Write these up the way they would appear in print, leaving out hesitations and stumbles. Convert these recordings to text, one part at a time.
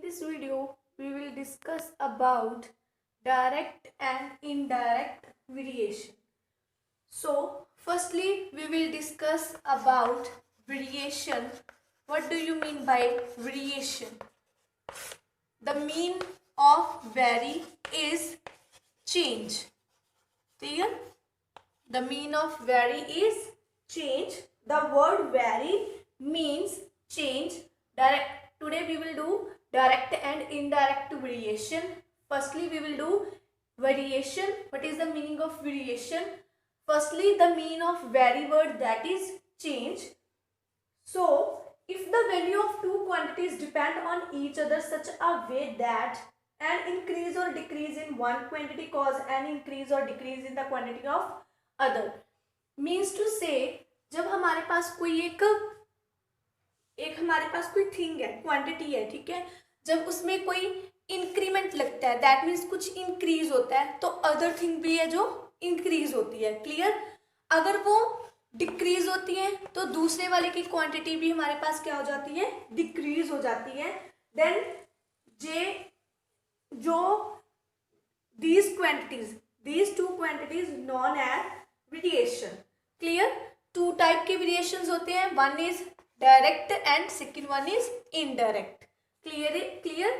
this video, we will discuss about direct and indirect variation. So, firstly, we will discuss about variation. What do you mean by variation? The mean of vary is change. Clear? The mean of vary is change. The word vary means change. Today we will do direct and indirect variation. Firstly, we will do variation. What is the meaning of variation? Firstly, the mean of vary word, that is change. So, if the value of two quantities depend on each other such a way that an increase or decrease in one quantity cause an increase or decrease in the quantity of other, means to say, जब हमारे पास कोई एक हमारे पास कोई thing है, quantity है, ठीक है, जब उसमें कोई इंक्रीमेंट लगता है, दैट मीन्स कुछ इंक्रीज होता है, तो अदर थिंग भी है जो इंक्रीज होती है. क्लियर? अगर वो डिक्रीज होती है तो दूसरे वाले की क्वांटिटी भी हमारे पास क्या हो जाती है, डिक्रीज हो जाती है. देन जो these two quantities known as variation. Clear? Two type के वेरिएशंस होते हैं. One is direct and second one is indirect. Clear?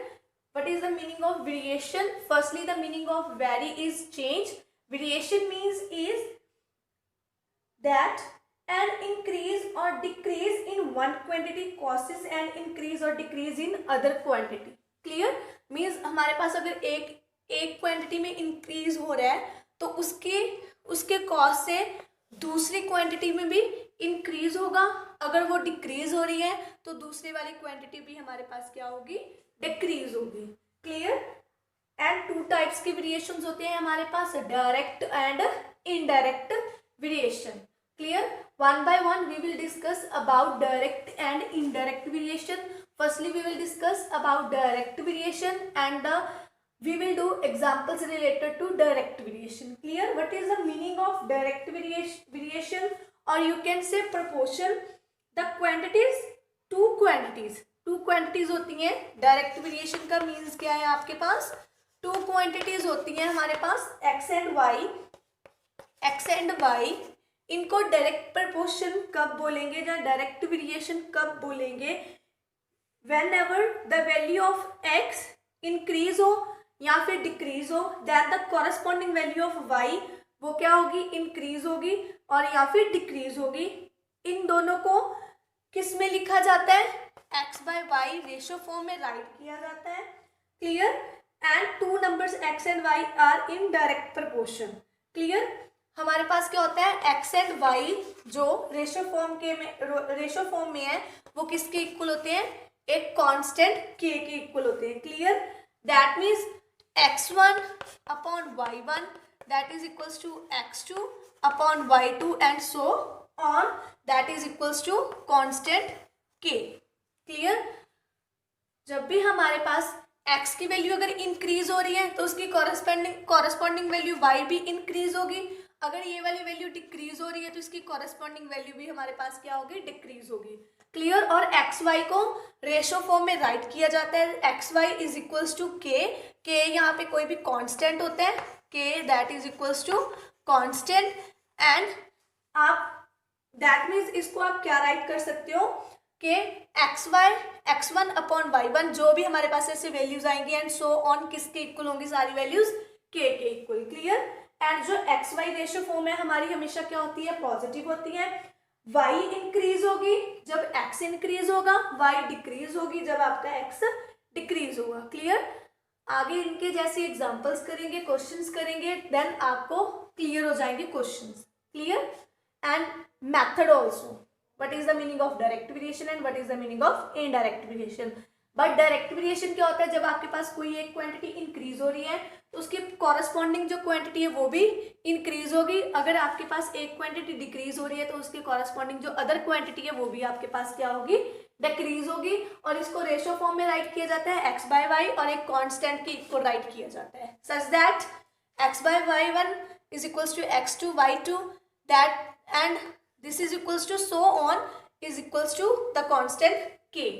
What is the meaning of variation? Firstly, the meaning of vary is change. Variation means is that an increase or decrease in one quantity causes an increase or decrease in other quantity. Clear? Means हमारे पास अगर एक quantity में increase हो रहा है तो उसके cause से दूसरी क्वांटिटी में भी इंक्रीज होगा. अगर वो डिक्रीज हो रही है तो दूसरे वाली क्वांटिटी भी हमारे पास क्या होगी, डिक्रीज होगी. क्लियर? एंड टू टाइप्स के वेरिएशंस होते हैं हमारे पास, direct and indirect variation. Clear? One by one we will discuss about direct and indirect variation. Firstly, we will discuss about direct variation and we will do examples related to direct variation. Clear? What is the meaning of direct variation or you can say proportion? The quantities, two quantities होती हैं. Direct variation का means क्या है आपके पास, two quantities होती हैं हमारे पास, x एंड y. इनको डायरेक्ट प्रपोर्शन कब बोलेंगे या डायरेक्ट वेरिएशन कब बोलेंगे? Whenever the value of x increase हो या फिर डिक्रीज हो, then the corresponding value of y वो क्या होगी, इंक्रीज होगी और या फिर डिक्रीज होगी. इन दोनों को किस में लिखा जाता है, x by y ratio form में राइट किया जाता है. Clear? And two numbers x and y are in direct proportion. Clear? हमारे पास क्या होता है, x एंड y जो रेशो फॉर्म में है वो किसके इक्वल होते हैं, एक कांस्टेंट k के इक्वल होते हैं. Clear? That means x1 upon y1 that is equals to x2 upon y2 and so on that is equals to constant k. Clear? जब भी हमारे पास x की वैल्यू अगर इंक्रीज हो रही है तो उसकी कॉरेस्पॉन्डिंग वैल्यू y भी इंक्रीज होगी. अगर ये वाली वैल्यू डिक्रीज हो रही है तो इसकी कॉरेस्पॉन्डिंग वैल्यू भी हमारे पास क्या होगी, डिक्रीज होगी. क्लियर? और एक्स वाई को रेशो फॉर्म में राइट किया जाता है. X y is equals to k यहाँ पे कोई भी कांस्टेंट होता है, k that is equals to constant. And आप दैट मीन्स इसको आप क्या राइट कर सकते हो कि x1 अपॉन y1 जो भी हमारे पास ऐसे वैल्यूज आएंगी एंड सो ऑन किसके इक्वल होंगी, सारी वैल्यूज के इक्वल. क्लियर? एंड जो एक्स वाई रेशो फॉर्म है हमारी हमेशा क्या होती है, पॉजिटिव होती है. y इंक्रीज होगी जब x इंक्रीज होगा, y डिक्रीज होगी जब आपका x डिक्रीज होगा. क्लियर? आगे इनके जैसे एग्जांपल्स करेंगे, क्वेश्चंस करेंगे, देन आपको क्लियर हो जाएंगे questions. Clear? And method also, what is the meaning of direct variation and what is the meaning of indirect variation. But direct variation क्या होता है, जब आपके पास कोई एक क्वांटिटी इंक्रीज हो रही है तो उसकी कॉरेस्पॉन्डिंग जो क्वांटिटी है वो भी इंक्रीज होगी. अगर आपके पास एक क्वांटिटी डिक्रीज हो रही है तो उसकी कॉरेस्पॉन्डिंग जो अदर क्वांटिटी है वो भी आपके पास क्या होगी, डिक्रीज होगी. और इसको रेशो फॉर्म में राइट किया जाता है x बाय y और एक कांस्टेंट के इक्वल राइट किया जाता है, such that x by y1 is equals to x2 y2 that and this is equals to so on is equals to the constant k.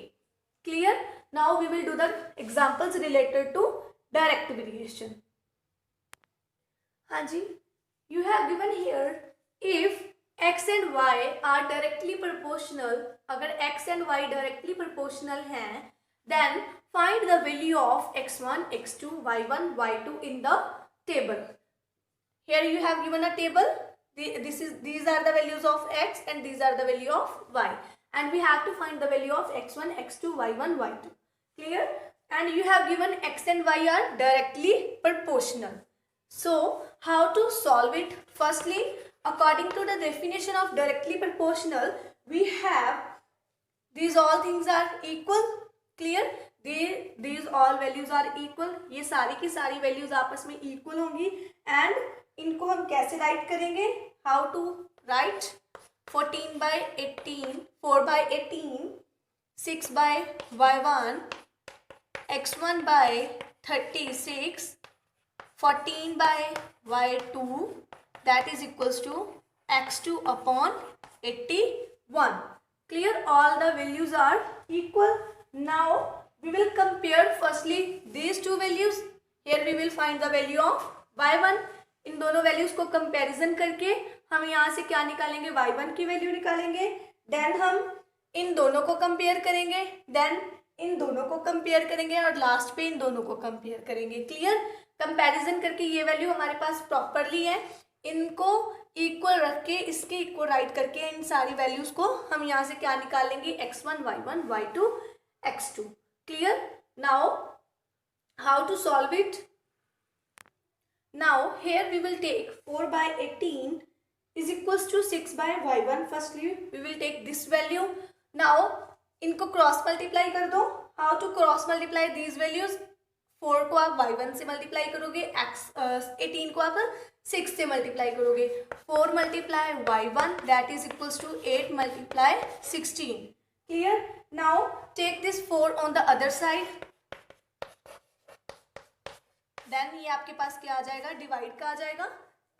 Clear? Now we will do the examples related to direct variation. हाँ जी, you have given here if x and y are directly proportional, अगर x and y directly proportional हैं, then find the value of x1, x2, y1, y2 in the table. Here you have given a table. These are the values of x and these are the value of y, and we have to find the value of x1, x2, y1, y2. Clear? And you have given x and y are directly proportional. So how to solve it? Firstly, according to the definition of directly proportional, we have these all things are equal. Clear? These all values are equal. ये सारी की सारी values आपस में equal होंगी, and इनको हम कैसे राइट करेंगे? How to write? 14/18, 4/18, 6/y1, x1/36, 14/y2, that is equals to x2 upon 81. Clear? All the values are equal. Now we will compare firstly these two values. Here we will find the value of y1. इन दोनों values को comparison करके हम यहाँ से क्या निकालेंगे? y1 की value निकालेंगे. देन हम इन दोनों को कंपेयर करेंगे, देन इन दोनों को कंपेयर करेंगे और लास्ट पे इन दोनों को कंपेयर करेंगे. क्लियर? कंपैरिजन करके ये वैल्यू हमारे पास प्रॉपरली है, इनको इक्वल रख के इसके इक्वल राइट करके इन सारी वैल्यूज को हम यहाँ से क्या निकालेंगे? x1, y1, y2, x2. Clear? Now how to solve it? Now here we will take 4/18 is equals to 6/y1. Firstly we will take this value. Now इनको क्रॉस मल्टीप्लाई कर दो. How to cross multiply these values? 4 को आप y1 से multiply करोगे, 18 को आप 6 से मल्टीप्लाई करोगे. 4 multiply y1 that is equals to 8 multiply 16. Clear? Now take this 4 on the other side. Then ये आपके पास क्या आ जाएगा? डिवाइड का आ जाएगा.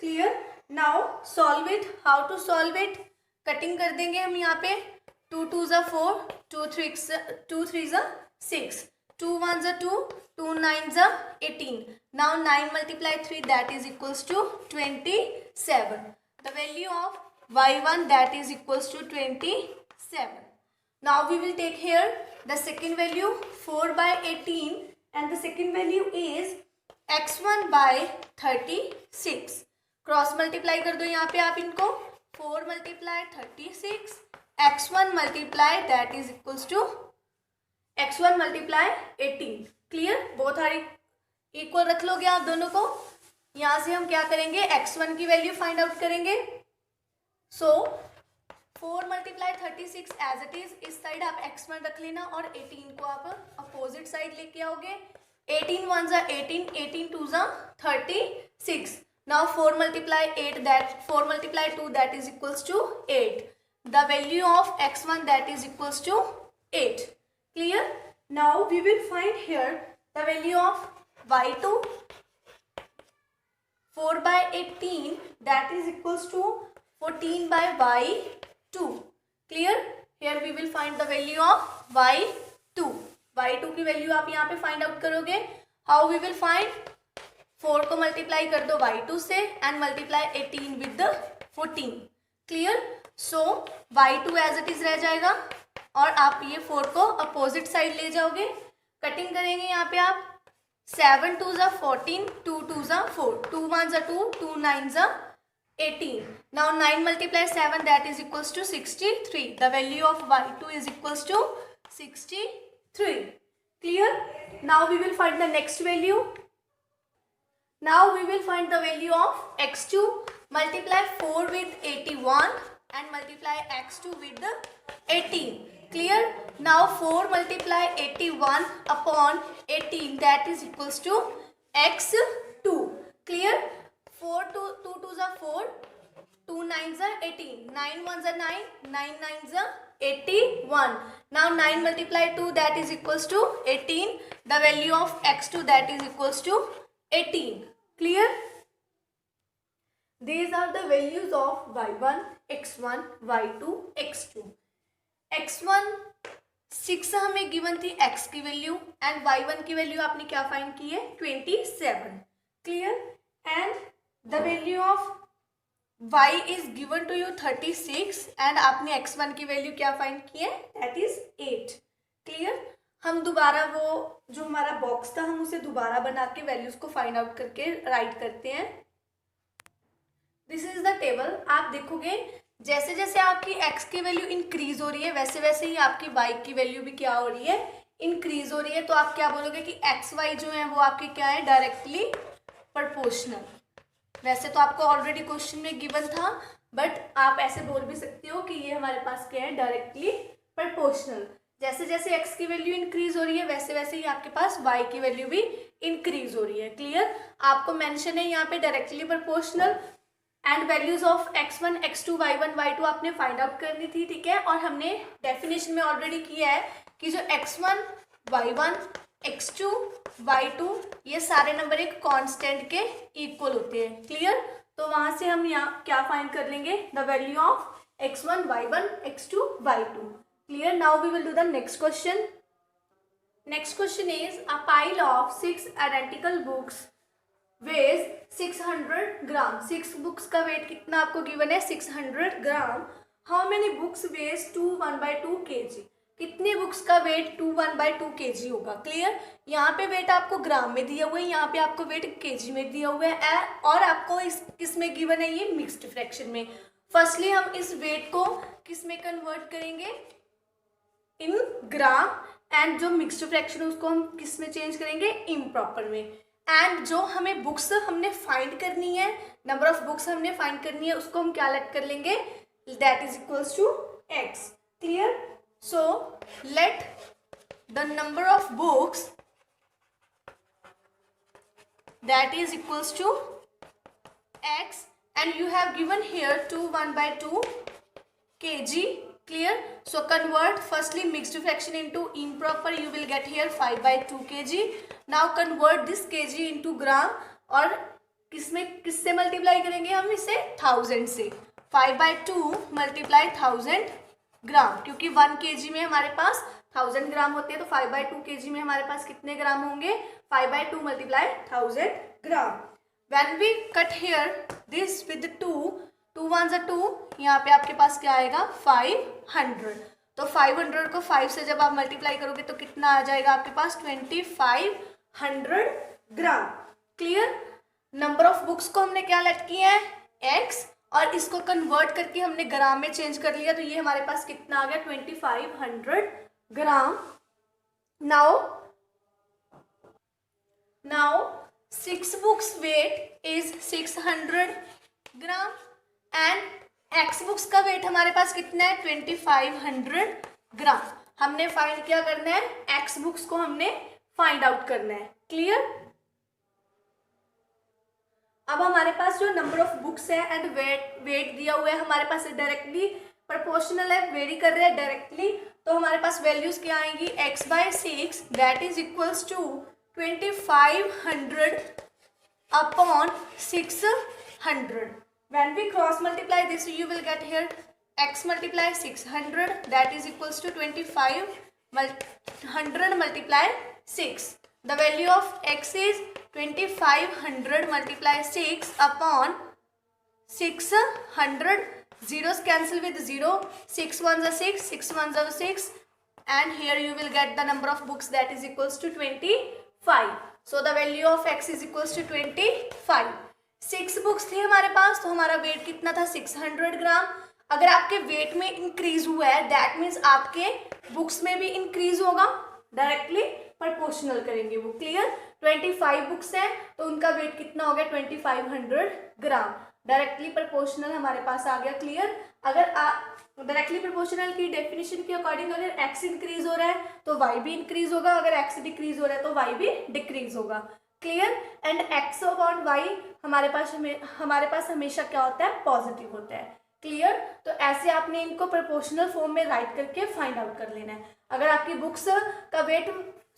Clear? Now solve it. How to solve it? Cutting कर देंगे हम यहाँ पे. 2 2 ज़ा 4, 2 3 ज़ा 6, 2 1 ज़ा 2, 2 9 ज़ा 18. Now 9 multiply 3 that is equals to 27. The value of y1 that is equals to 27. Now we will take here the second value 4/18 and the second value is x1/36. Cross multiply कर दो यहाँ पे आप इनको. 4 multiply 36, x1 multiply that is equals to x1 multiply 18. Clear? Both are equal रख लोगे आप दोनों को. यहाँ से हम क्या करेंगे? x1 की वैल्यू फाइंड आउट करेंगे. सो 4 multiply 36 एज इट इज. इस साइड आप x1 रख लेना और 18 को आप अपोजिट साइड लेके आओगे. 18 1 ज़ा 18, 18 2 ज़ा 36. Now 4 multiply 8 that 4 multiply 2 that is equals to 8. The value of x1 that is equals to 8. Clear? Now we will find here the value of y2. 4/18 that is equals to 14/y2. Clear? Here we will find the value of y2. y2 की value आप यहाँ पे find out करोगे. How we will find? 4 को multiply कर दो y2 से and multiply 18 with 14. Clear? So y2 as it is रह जाएगा और आप ये 4 को अपोजिट साइड ले जाओगे. कटिंग करेंगे यहाँ पे आप. 7 2 ज़ा 14, 2 2 ज़ा 4, 2 1 ज़ा 2, 2 9 ज़ा 18. Now 9 multiply 7 that is equals to 63. The value of y2 is equals to 63. Clear? Now we will find the next value. Now we will find the value of x2. Multiply 4 with 81 and multiply x2 with the 18. Clear? Now 4 multiply 81 upon 18 that is equals to x2. Clear? 4 2 2 ज़ा 4, 2 9 ज़ा 18, 9 1 ज़ा 9, 9 9 ज़ा 81. Now 9 multiply 2 that is equals to 18. The value of x2 that is equals to 18. Clear? These are the values of y1, x1, y2, x2. x1 6 हमें given थी x की value and y1 की value आपने क्या find की है 27. Clear. And the value of y is given to you 36 and आपने x1 की वैल्यू क्या फाइंड की है दैट इज 8. क्लियर. हम दोबारा वो जो हमारा बॉक्स था हम उसे दोबारा बना के वैल्यूज को फाइंड आउट करके राइट करते हैं. This is the table. आप देखोगे जैसे जैसे आपकी x की वैल्यू इंक्रीज हो रही है वैसे वैसे ही आपकी y की वैल्यू भी क्या हो रही है इंक्रीज हो रही है. तो आप क्या बोलोगे कि एक्स वाई जो है वो आपके क्या है डायरेक्टली प्रोपोर्शनल. वैसे तो आपको ऑलरेडी क्वेश्चन में गिवन था बट आप ऐसे बोल भी सकते हो कि ये हमारे पास क्या है डायरेक्टली प्रोपोर्शनल. जैसे जैसे x की वैल्यू इंक्रीज हो रही है वैसे वैसे ही आपके पास y की वैल्यू भी इंक्रीज हो रही है. क्लियर. आपको मेंशन है यहाँ पे directly proportional and values of x1 x2 y1 y2 आपने फाइंड आउट करनी थी. ठीक है. और हमने डेफिनेशन में ऑलरेडी किया है कि जो x1 y1 x2 y2 ये सारे नंबर एक कांस्टेंट के इक्वल होते हैं. क्लियर. तो वहां से हम यहाँ क्या फाइंड कर लेंगे the value of x1 y1 x2 y2. Clear. Now we will do the next question. Next question is a pile of 6 identical books weighs 600 gram. 6 books का weight कितना आपको given है 600 gram. How many books weighs 2 1/2 kg? कितने books का wait 2 1/2 kg होगा. Clear. यहाँ पे wait आपको ग्राम में दिया हुआ है यहाँ पे आपको वेट kg में दिया हुआ है और आपको किस में गिवन है ये मिक्स्ड फ्रैक्शन में. फर्स्टली हम इस वेट को किस में कन्वर्ट करेंगे इन ग्राम एंड जो मिक्स्ड फ्रैक्शन है उसको हम किस में चेंज करेंगे इम्प्रॉपर में. एंड जो हमें बुक्स हमने फाइंड करनी है नंबर ऑफ बुक्स हमने फाइंड करनी है उसको हम क्या लेट कर लेंगे that is equals to x. Clear. So let the number of books that is equals to x and you have given here 2 1/2 kg. Clear. So convert firstly mixed fraction into improper. You will get here 5/2 kg. Now convert this kg into gram और किससे multiply करेंगे हम इसे 1000 से. 5/2 multiply 1000 ग्राम क्योंकि 1 kg में हमारे पास 1000 ग्राम होते हैं तो 5/2 kg में हमारे पास कितने ग्राम होंगे 5/2 multiply 1000 gram. When we cut here this with 2 1 2 यहाँ पे आपके पास क्या आएगा 500. तो 500 को 5 से जब आप मल्टीप्लाई करोगे तो कितना आ जाएगा आपके पास 2500 ग्राम. क्लियर. नंबर ऑफ बुक्स को हमने क्या लेट किया है x और इसको कन्वर्ट करके हमने ग्राम में चेंज कर लिया तो ये हमारे पास कितना आ गया 2500 gram. Now 6 books weight is 600 gram and x books का वेट हमारे पास कितना है 2500 ग्राम. हमने फाइंड क्या करना है x बुक्स को हमने फाइंड आउट करना है. क्लियर. अब हमारे पास जो नंबर ऑफ बुक्स है एंड वेट दिया हुआ है हमारे पास डायरेक्टली प्रोपोर्शनल है वेरी कर रहे हैं डायरेक्टली. तो हमारे पास वैल्यूज क्या आएंगी x/6 that is equals to 2500 upon 600. When we cross multiply this you will get here x multiply 600 that is equals to 2500 multiply 6. The value of x is 2500 multiply 6 upon 600. Zeros cancel with 0. 6 1s are 6, 6 1s are 6 and here you will get the number of books that is equals to 25. So the value of x is equals to 25. 6 books थी हमारे पास तो हमारा wait कितना था 600 ग्राम. अगर आपके wait में increase हुआ है दैट मीन्स आपके बुक्स में भी इंक्रीज होगा डायरेक्टली प्रोपोर्शनल करेंगे वो. क्लियर. 25 बुक्स हैं तो उनका वेट कितना हो गया 2500 ग्राम. डायरेक्टली प्रोपोर्शनल हमारे पास आ गया. क्लियर. अगर डायरेक्टली प्रोपोर्शनल की डेफिनेशन के अकॉर्डिंग अगर x इंक्रीज हो रहा है तो y भी इंक्रीज होगा. अगर x डिक्रीज हो रहा है तो y भी डिक्रीज होगा. Clear. And x upon y हमारे पास हमेशा क्या होता है पॉजिटिव होता है. क्लियर. तो ऐसे आपने इनको प्रोपोर्शनल फॉर्म में राइट करके फाइंड आउट कर लेना है. अगर आपकी बुक्स का वेट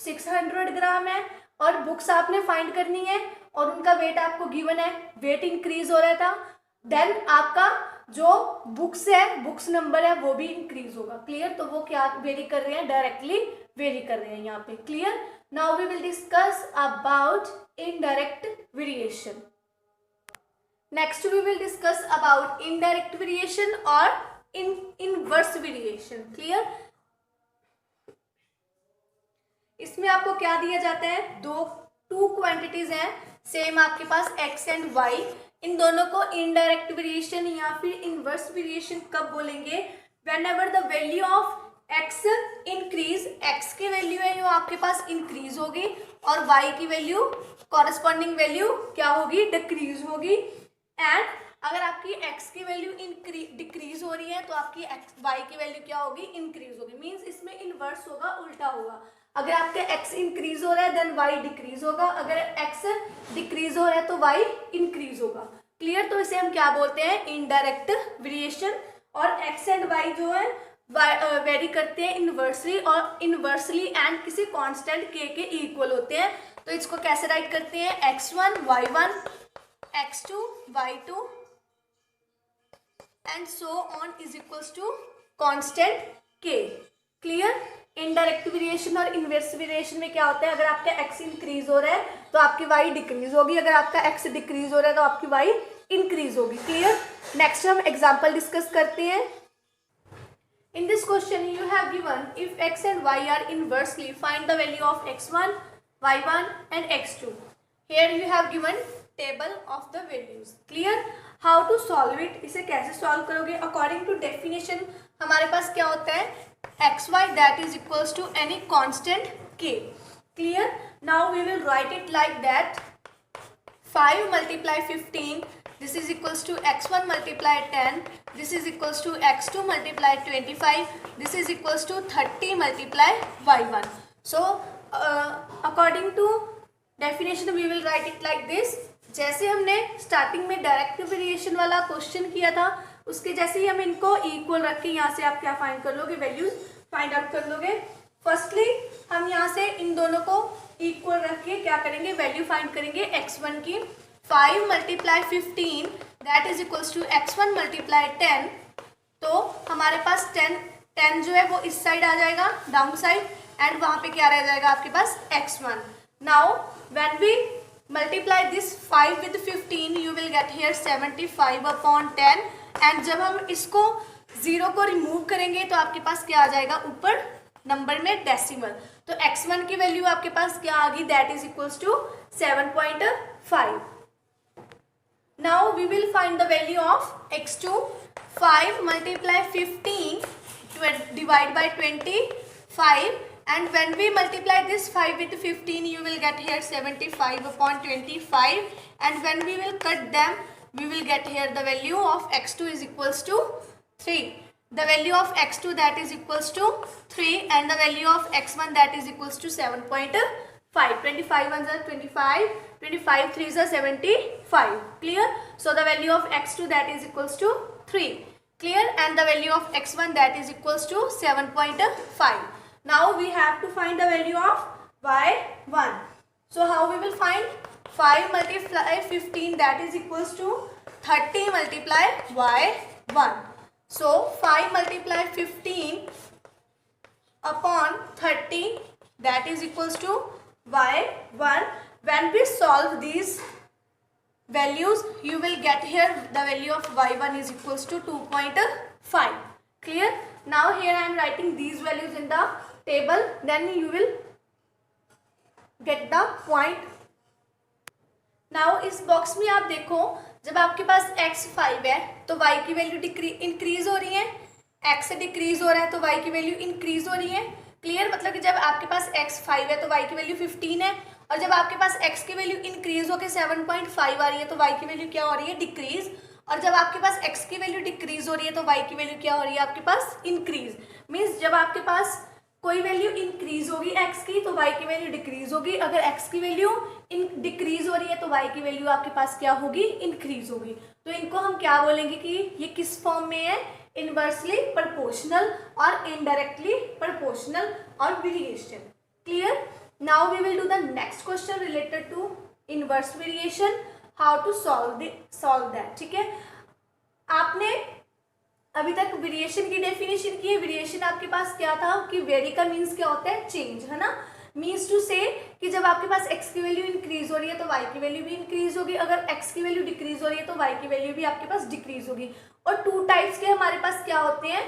600 ग्राम है और बुक्स आपने फाइंड करनी है और उनका वेट आपको गिवन है वेट इंक्रीज हो रहा था देन आपका जो बुक्स है, बुक्स नंबर है, वो भी इंक्रीज होगा। क्लियर? तो वो क्या वेरी कर रहे हैं? डायरेक्टली वेरी कर रहे हैं यहाँ पे। Clear? Now we will discuss about indirect variation. Next we will discuss about indirect variation और इनवर्स वेरिएशन। क्लियर? इसमें आपको क्या दिया जाता है? टू क्वांटिटीज हैं सेम आपके पास x एंड y। इन दोनों को इनडायरेक्ट वेरिएशन या फिर इनवर्स वेरिएशन कब बोलेंगे? When ever the value of x increase, x की वैल्यू है जो आपके पास इंक्रीज होगी और y की वैल्यू कॉरेस्पॉन्डिंग वैल्यू क्या होगी? डिक्रीज होगी। एंड अगर आपकी x की वैल्यू डिक्रीज हो रही है तो आपकी y की वैल्यू क्या होगी? इंक्रीज होगी। मीन्स इसमें इनवर्स होगा, उल्टा होगा। अगर आपके x इंक्रीज हो रहा है देन y डिक्रीज होगा, अगर x डिक्रीज हो रहा है तो y इंक्रीज होगा। क्लियर? तो इसे हम क्या बोलते हैं? Indirect variation. और x एंड y जो है वेरी करते हैं इनवर्सली और इनवर्सली एंड किसी कांस्टेंट k के इक्वल होते हैं। तो इसको कैसे राइट करते हैं? x1 y1 x2 y2 and so on is equals to constant k। Clear? Indirect variation और इनवर्स वेरिएशन में क्या होता है? अगर आपका x इंक्रीज हो रहा है तो आपकी y डिक्रीज होगी, अगर आपका x डिक्रीज हो रहा है तो आपकी y इंक्रीज होगी। क्लियर? नेक्स्ट हम एग्जांपल डिस्कस करते हैं। In this question you have given if x and y are inversely find the value of x1 y1 and x2। Here you have given table of the values. Clear? How to solve it? इसे कैसे solve करोगे? According to definition हमारे पास क्या होता है? xy that is equals to any constant k. Clear? Now we will write it like that. 5 multiply 15, this is equals to x1 multiply 10, this is equals to x2 multiply 25, this is equals to 30 multiply y1. So according to definition we will write it like this. जैसे हमने starting में direct variation वाला question किया था उसके जैसे ही हम इनको इक्वल रख के यहाँ से आप क्या फाइंड कर लोगे? वैल्यूज फाइंड आउट कर लोगे। फर्स्टली हम यहाँ से इन दोनों को इक्वल रख के क्या करेंगे? वैल्यू फाइंड करेंगे x1 की। 5 multiply 15 that is equals to x1 multiply 10। तो हमारे पास 10 जो है वो इस साइड आ जाएगा डाउन साइड एंड वहाँ पे क्या रह जाएगा आपके पास? x1। Now when we multiply this 5 with 15 you will get here 75 upon 10 and जब हम इसको 0 को रिमूव करेंगे तो आपके पास क्या आ जाएगा? ऊपर नंबर में डेसिमल। तो x1 की वैल्यू आपके पास क्या आ गई? That is equals to 7.5। Now we will find the value of x2। 5 multiply 15 divide by 25 and when we multiply this 5 with 15 you will get here 75 upon 25 and when we will cut them we will get here the value of x2 is equals to 3. The value of x2 that is equals to 3 and the value of x1 that is equals to 7.5. 25 ones are 25, 25 3s are 75. Clear? So the value of x2 that is equals to 3. Clear? And the value of x1 that is equals to 7.5. Now we have to find the value of y1. So how we will find? 5 multiply 15 that is equals to 30 multiply y1. So 5 multiply 15 upon 30 that is equals to y1. When we solve these values you will get here the value of y1 is equals to 2.5. Clear? Now here I am writing these values in the table, then you will get the point. Now इस box में आप देखो जब आपके पास x 5 है तो y की value increase हो रही है, x डिक्रीज हो रहा है तो y की वैल्यू इंक्रीज हो रही है। क्लियर? मतलब कि जब आपके पास x 5 है तो y की वैल्यू 15 है और जब आपके पास x की वैल्यू इंक्रीज होकर 7.5 आ रही है तो y की वैल्यू क्या हो रही है? डिक्रीज। और जब आपके पास x की वैल्यू डिक्रीज हो रही है तो y की वैल्यू क्या हो रही है? आपके पास इंक्रीज। मीन्स जब आपके पास कोई वैल्यू इंक्रीज होगी x की तो y की वैल्यू डिक्रीज होगी, अगर x की वैल्यू डिक्रीज हो रही है तो y की वैल्यू आपके पास क्या होगी? इंक्रीज होगी। तो इनको हम क्या बोलेंगे कि ये किस फॉर्म में है? इनवर्सली प्रोपोर्शनल और इनडायरेक्टली प्रोपोर्शनल और variation. Clear? Now we will do the next question related to inverse variation, how to solve that. ठीक है? आपने अभी तक वेरिएशन की डेफिनेशन की है। वेरिएशन आपके पास क्या था कि वेरी का मीन्स क्या होता है, चेंज, है ना। मीन्स टू से कि जब आपके पास x की वैल्यू इंक्रीज हो रही है तो y की वैल्यू भी इंक्रीज होगी, अगर x की वैल्यू डिक्रीज हो रही है तो y की वैल्यू भी आपके पास डिक्रीज होगी। और टू टाइप्स के हमारे पास क्या होते हैं,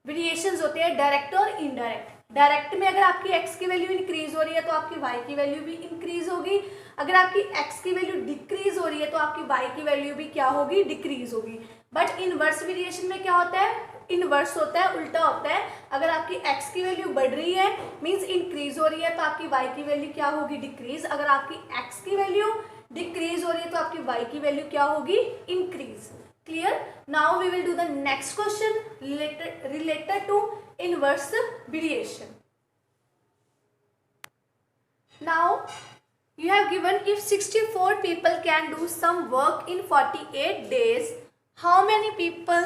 वेरिएशंस होते हैं, डायरेक्ट और इनडायरेक्ट। डायरेक्ट में अगर आपकी x की वैल्यू इंक्रीज हो रही है तो आपकी y की वैल्यू भी इंक्रीज होगी, अगर आपकी x की वैल्यू डिक्रीज हो रही है तो आपकी y की वैल्यू भी क्या होगी, डिक्रीज होगी। बट इनवर्स वेरिएशन में क्या होता है, इनवर्स होता है, उल्टा होता है। अगर आपकी x की वैल्यू बढ़ रही है मींस इंक्रीज हो रही है तो आपकी y की वैल्यू क्या होगी, डिक्रीज। अगर आपकी x की वैल्यू डिक्रीज हो रही है तो आपकी y की वैल्यू क्या होगी, increase. Clear. Now we will do the next question related to inverse variation. Now you have given if 64 people can do some work in 48 days, how many people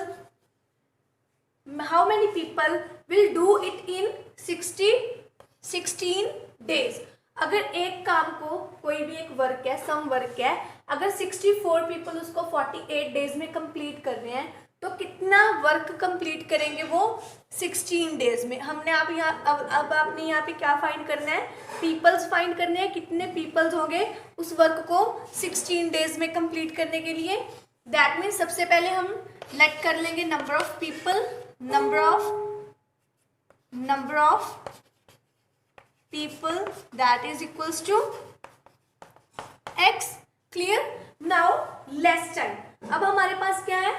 will do it in 16 days. अगर एक काम को, कोई भी एक work है, some work है, अगर 64 पीपल उसको 48 डेज में कंप्लीट कर रहे हैं तो कितना वर्क कंप्लीट करेंगे वो 16 डेज में। हमने आप यहाँ अब आपने यहाँ पे क्या फाइंड करना है, पीपल्स फाइंड करने हैं, कितने पीपल्स होंगे उस वर्क को 16 डेज में कंप्लीट करने के लिए। दैट मीन्स सबसे पहले हम लेट कर लेंगे number of people, number of people that is equals to x. clear. now less time. अब हमारे पास क्या है,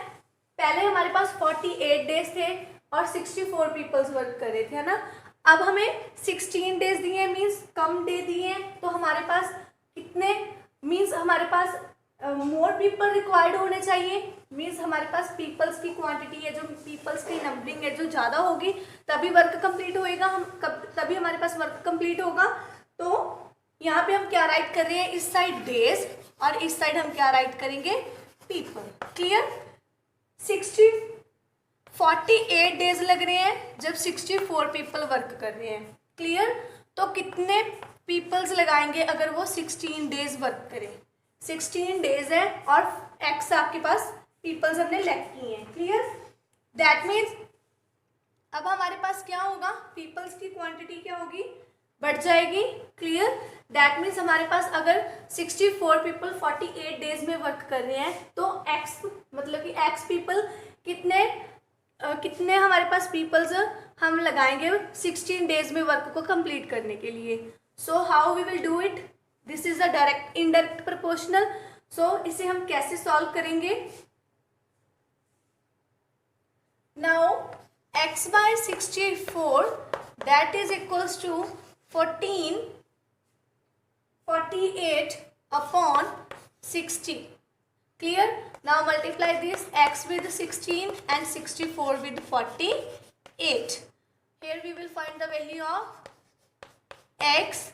पहले हमारे पास 48 डेज थे और 64 पीपल्स वर्क कर रहे थे, है ना। अब हमें 16 डेज दिए मीन्स कम डे दिए हैं, तो हमारे पास कितने मीन्स हमारे पास मोर पीपल रिक्वायर्ड होने चाहिए। मीन्स हमारे पास पीपल्स की क्वांटिटी है, जो पीपल्स की नंबरिंग है जो ज़्यादा होगी तभी वर्क कंप्लीट होएगा, तभी हमारे पास वर्क कंप्लीट होगा। तो यहाँ पे हम क्या राइट कर रहे हैं, इस साइड डेज और इस साइड हम क्या राइट करेंगे, पीपल। क्लियर। 48 डेज लग रहे हैं जब 64 पीपल वर्क कर रहे हैं। क्लियर। तो कितने पीपल्स लगाएंगे अगर वो 16 डेज वर्क करें, 16 डेज है और x आपके पास पीपल्स हमने लेट किए हैं। क्लियर। दैट मीन्स अब हमारे पास क्या होगा, पीपल्स की क्वांटिटी क्या होगी, बढ़ जाएगी। क्लियर। दैट मीन्स हमारे पास अगर 64 पीपल 48 डेज में वर्क कर रहे हैं तो x मतलब कि x पीपल कितने हमारे पास पीपल्स हम लगाएंगे 16 डेज में वर्क को कंप्लीट करने के लिए। So how we will do it, this is a direct indirect proportional. So इसे हम कैसे सॉल्व करेंगे। Now x by 64 that is equals to 48 upon 60. Clear. Now multiply this x with 16 and 64 with 48. Here we will find the value of x.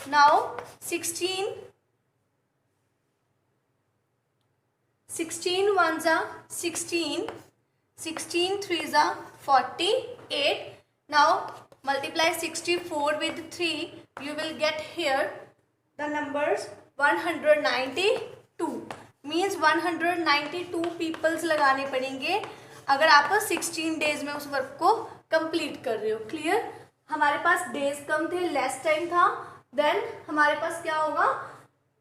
Now 16 ones are 16, 16 threes are 48. Now multiply 64 with 3, you will get here the numbers 192. Means 192 peoples लगाने पड़ेंगे अगर आप 16 days में उस work को complete कर रहे हो। क्लियर। हमारे पास डेज कम थे, लेस टाइम था, देन हमारे पास क्या होगा,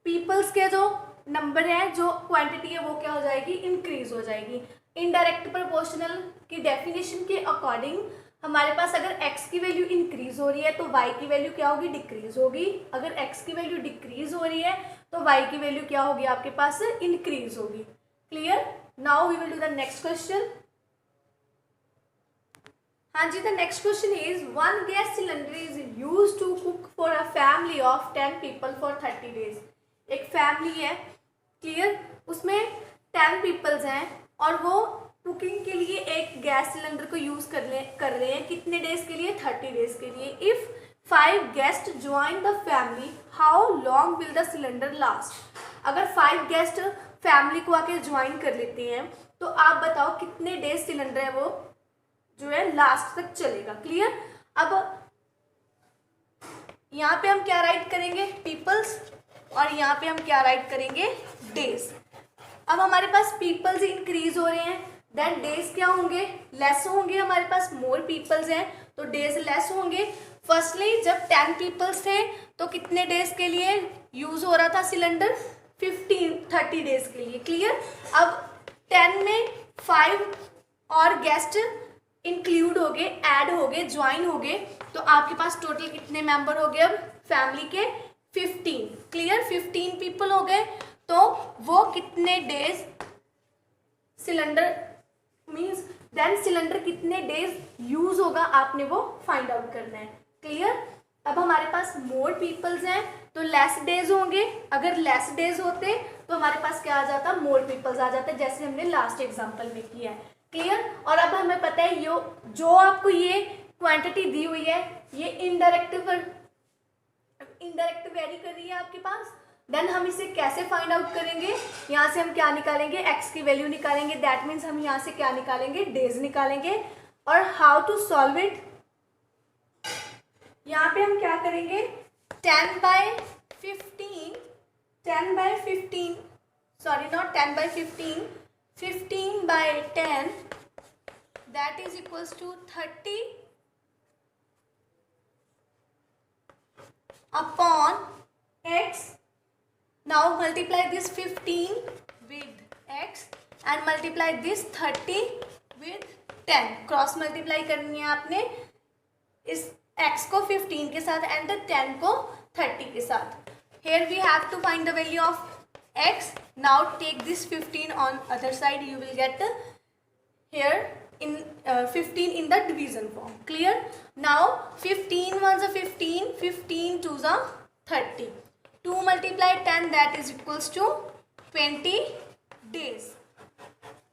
पीपल्स के जो नंबर है, जो क्वांटिटी है वो क्या हो जाएगी, इंक्रीज हो जाएगी। इनडायरेक्ट प्रोपोर्शनल की डेफिनेशन के अकॉर्डिंग हमारे पास अगर x की वैल्यू इंक्रीज हो रही है तो y की वैल्यू क्या होगी, डिक्रीज होगी। अगर x की वैल्यू डिक्रीज हो रही है तो y की वैल्यू क्या होगी, आपके पास इंक्रीज होगी। Clear. Now we will do the next question. हाँ जी, the next question is one gas cylinder is used to cook for a family of 10 people for 30 days. एक फैमिली है, क्लियर, उसमें 10 पीपल्स हैं और वो कुकिंग के लिए एक गैस सिलेंडर को यूज कर रहे हैं कितने डेज के लिए, 30 डेज के लिए। If 5 guest join the family, how long will the cylinder last. अगर 5 गेस्ट फैमिली को आके ज्वाइन कर लेते हैं तो आप बताओ कितने डेज सिलेंडर है वो जो है लास्ट तक चलेगा। क्लियर। अब यहाँ पे हम क्या राइट करेंगे, पीपल्स, और यहाँ पे हम क्या राइट करेंगे, डेज। अब हमारे पास पीपल्स इंक्रीज हो रहे हैं, देन डेज क्या होंगे, लेस होंगे, हमारे पास मोर पीपल्स हैं तो डेज लेस होंगे। फर्स्टली जब 10 पीपल्स थे तो कितने डेज के लिए यूज हो रहा था सिलेंडर, 30 डेज के लिए। क्लियर। अब 10 में 5 और गेस्ट इंक्लूड हो गए, ऐड हो गए, ज्वाइन हो गए, तो आपके पास टोटल कितने मेंबर हो गए अब फैमिली के, 15। क्लियर। 15 पीपल हो गए तो वो कितने days cylinder means then cylinder कितने डेज यूज होगा, आपने वो फाइंड आउट करना है। क्लियर। अब हमारे पास मोर पीपल्स हैं तो लेस डेज होंगे, अगर लेस डेज होते तो हमारे पास क्या आ जाता, मोर पीपल्स आ जाते, जैसे हमने लास्ट एग्जांपल में किया है। क्लियर। और अब हमें पता है जो आपको ये क्वांटिटी दी हुई है ये इनडायरेक्ट वेरी कर रही है आपके पास, देन हम इसे कैसे फाइंड आउट करेंगे, यहाँ से हम क्या निकालेंगे, x की वैल्यू निकालेंगे, दैट मीन्स हम यहाँ से क्या निकालेंगे, डेज निकालेंगे। और हाउ टू सॉल्व इट, यहाँ पे हम क्या करेंगे, 10/15 15/10 that is equals to 30 upon x. Now multiply this 15 with x and multiply this 30 with 10. Cross multiply करनी है आपने इस x को 15 के साथ एंड 10 को 30 के साथ। Here we have to find the value of x. Now take this 15 on other side, you will get here in 15 in the division form. Clear. Now 15 1s are 15, 15 2s are 30. 2 multiply 10 that is equals to 20 days.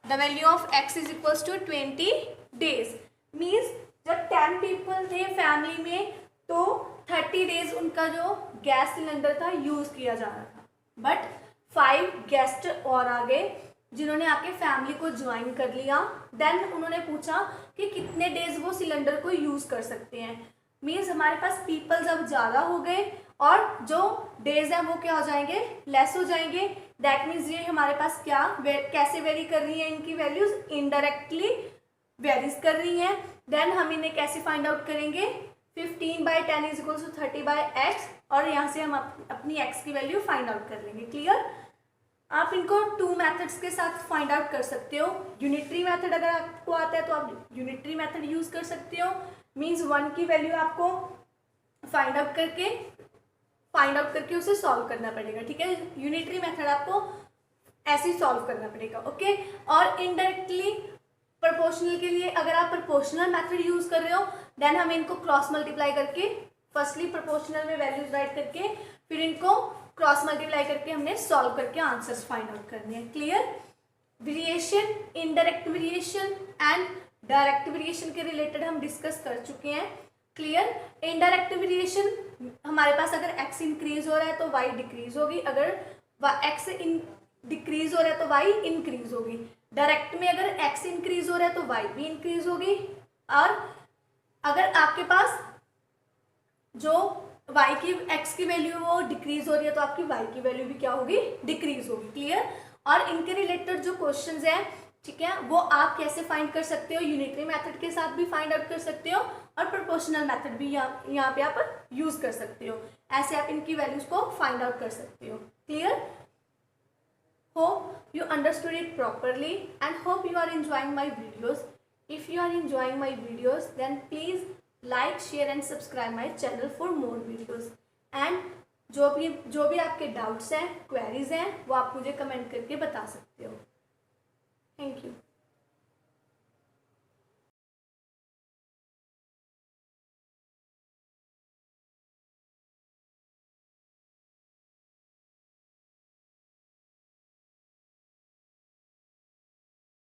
The value of x is equals to 20 days. Means जब 10 people थे family में तो 30 days उनका जो gas cylinder था use किया जा रहा था, बट 5 गेस्ट और आ गए जिन्होंने आके फैमिली को ज्वाइन कर लिया। देन उन्होंने पूछा कि कितने डेज वो सिलेंडर को यूज कर सकते हैं। मीन्स हमारे पास पीपल्स अब ज़्यादा हो गए और जो डेज हैं वो क्या हो जाएंगे, लेस हो जाएंगे। दैट मीन्स ये हमारे पास क्या कैसे वेरी कर रही है, इनकी वैल्यूज इनडायरेक्टली वेरीज कर रही हैं। देन हम इन्हें कैसे फाइंड आउट करेंगे, 15/10 इज इक्वल टू 30/x और यहाँ से हम अपनी x की वैल्यू फाइंड आउट कर लेंगे। क्लियर। आप इनको 2 मेथड्स के साथ फाइंड आउट कर सकते हो। यूनिटरी मेथड अगर आपको आता है तो आप यूनिटरी मेथड यूज कर सकते हो, मीन्स 1 की वैल्यू आपको फाइंड आउट करके उसे सॉल्व करना पड़ेगा। ठीक है। यूनिटरी मेथड आपको ऐसे ही सॉल्व करना पड़ेगा। ओके। और इनडायरेक्टली प्रोपोर्शनल के लिए अगर आप प्रोपोर्शनल मेथड यूज कर रहे हो देन हमें इनको क्रॉस मल्टीप्लाई करके, फर्स्टली प्रोपोर्शनल में वैल्यूज राइट करके फिर इनको क्रॉस मल्टीप्लाई करके हमने सॉल्व करके आंसर्स फाइंड आउट करने हैं। Clear. Variation, indirect variation and direct variation के रिलेटेड हम डिस्कस कर चुके हैं। क्लियर। इनडायरेक्ट वेरिएशन हमारे पास अगर x इंक्रीज हो रहा है तो y डिक्रीज होगी, अगर x डिक्रीज हो रहा है तो y इंक्रीज होगी। डायरेक्ट में अगर x इंक्रीज हो रहा है तो y भी इंक्रीज होगी, और अगर आपके पास जो y की x की वैल्यू वो डिक्रीज हो रही है तो आपकी y की वैल्यू भी क्या होगी, डिक्रीज होगी। क्लियर। और इनके रिलेटेड जो क्वेश्चंस हैं, ठीक है, वो आप कैसे फाइंड कर सकते हो, यूनिटरी मेथड के साथ भी फाइंड आउट कर सकते हो और प्रोपोर्शनल मेथड भी यहाँ पे आप यूज कर सकते हो। ऐसे आप इनकी वैल्यूज को फाइंड आउट कर सकते हो। Clear. Hope you understood it properly and hope you are enjoying my videos. If you are enjoying my videos then please like, share and subscribe my channel for more videos. And जो भी आपके doubts हैं, queries हैं, वो आप मुझे comment करके बता सकते हो। Thank you.